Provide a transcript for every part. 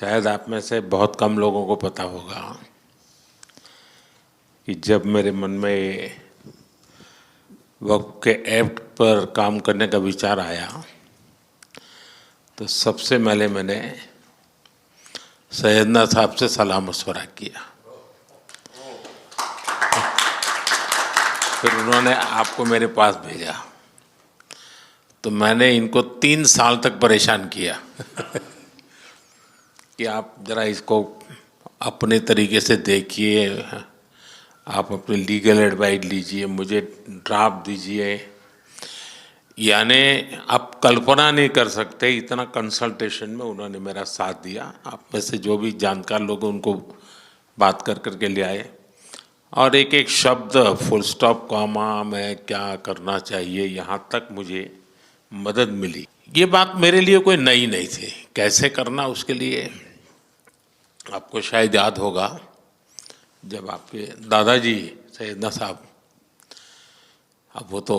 शायद आप में से बहुत कम लोगों को पता होगा कि जब मेरे मन में वक्फ के एक्ट पर काम करने का विचार आया तो सबसे पहले मैंने सैयदना साहब से सलाह मशवरा किया। फिर उन्होंने आपको मेरे पास भेजा तो मैंने इनको 3 साल तक परेशान किया कि आप ज़रा इसको अपने तरीके से देखिए, आप अपने लीगल एडवाइस लीजिए, मुझे ड्राफ्ट दीजिए। यानी आप कल्पना नहीं कर सकते इतना कंसल्टेशन में उन्होंने मेरा साथ दिया। आप में से जो भी जानकार लोग उनको बात कर करके ले आए और एक एक शब्द फुल स्टॉप कॉमा में क्या करना चाहिए यहाँ तक मुझे मदद मिली। ये बात मेरे लिए कोई नई नहीं थी, कैसे करना उसके लिए आपको शायद याद होगा जब आपके दादाजी सैयदना साहब, अब वो तो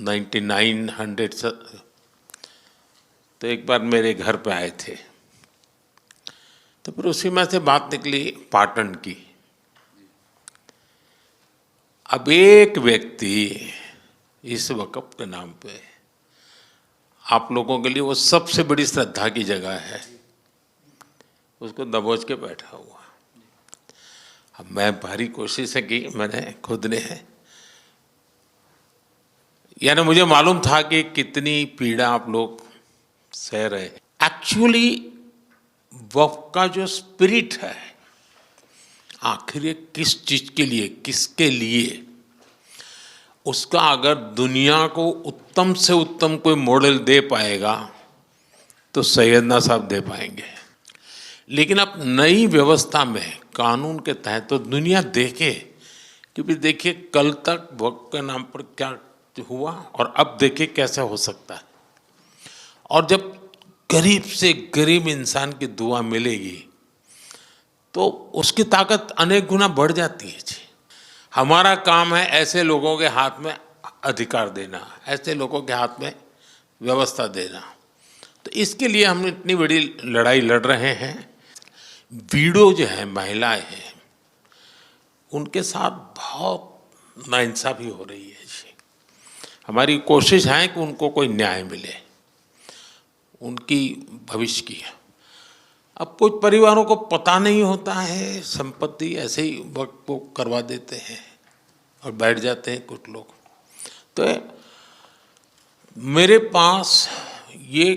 1900 से, तो एक बार मेरे घर पे आए थे तो फिर उसी में से बात निकली पाटन की। अब एक व्यक्ति इस वक़्फ़ के नाम पे आप लोगों के लिए वो सबसे बड़ी श्रद्धा की जगह है, उसको दबोच के बैठा हुआ। अब मैं भारी कोशिश की मैंने खुद ने, यानी मुझे मालूम था कि कितनी पीड़ा आप लोग सह रहे हैं। एक्चुअली वक्फ का जो स्पिरिट है आखिर ये किस चीज के लिए, किसके लिए, उसका अगर दुनिया को उत्तम से उत्तम कोई मॉडल दे पाएगा तो सैयदना साहब दे पाएंगे। लेकिन अब नई व्यवस्था में कानून के तहत तो दुनिया देखे, क्योंकि देखिए कल तक वक्फ के नाम पर क्या हुआ और अब देखिए कैसे हो सकता है। और जब गरीब से गरीब इंसान की दुआ मिलेगी तो उसकी ताकत अनेक गुना बढ़ जाती है जी। हमारा काम है ऐसे लोगों के हाथ में अधिकार देना, ऐसे लोगों के हाथ में व्यवस्था देना। तो इसके लिए हम इतनी बड़ी लड़ाई लड़ रहे हैं। वीडो जो है, महिलाएं हैं, उनके साथ बहुत नाइंसाफी हो रही है जी। हमारी कोशिश है कि उनको कोई न्याय मिले, उनकी भविष्य की। अब कुछ परिवारों को पता नहीं होता है, संपत्ति ऐसे ही वक्त को करवा देते हैं और बैठ जाते हैं कुछ लोग। तो मेरे पास ये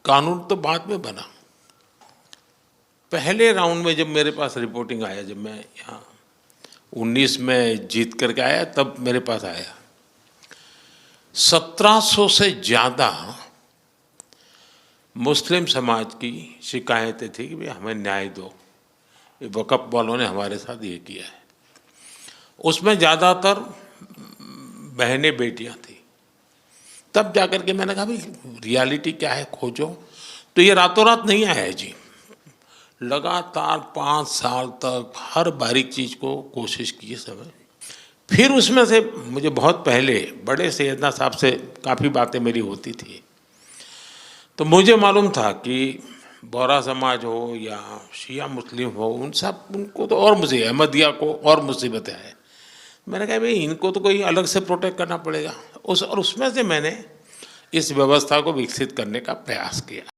कानून तो बाद में बना, पहले राउंड में जब मेरे पास रिपोर्टिंग आया, जब मैं यहाँ 19 में जीत करके आया तब मेरे पास आया 1700 से ज़्यादा मुस्लिम समाज की शिकायतें थी कि भाई हमें न्याय दो, ये वक़्फ़ वालों ने हमारे साथ ये किया है। उसमें ज़्यादातर बहनें बेटियां थी। तब जाकर के मैंने कहा भाई रियलिटी क्या है खोजो। तो ये रातों रात नहीं आया जी, लगातार 5 साल तक हर बारीक चीज़ को कोशिश की समय। फिर उसमें से मुझे बहुत पहले बड़े सैयदना साहब से काफ़ी बातें मेरी होती थी, तो मुझे मालूम था कि बोहरा समाज हो या शिया मुस्लिम हो, उनको तो और मुझे अहमदिया को और मुसीबतें हैं। मैंने कहा भाई इनको तो कोई अलग से प्रोटेक्ट करना पड़ेगा। और उसमें से मैंने इस व्यवस्था को विकसित करने का प्रयास किया।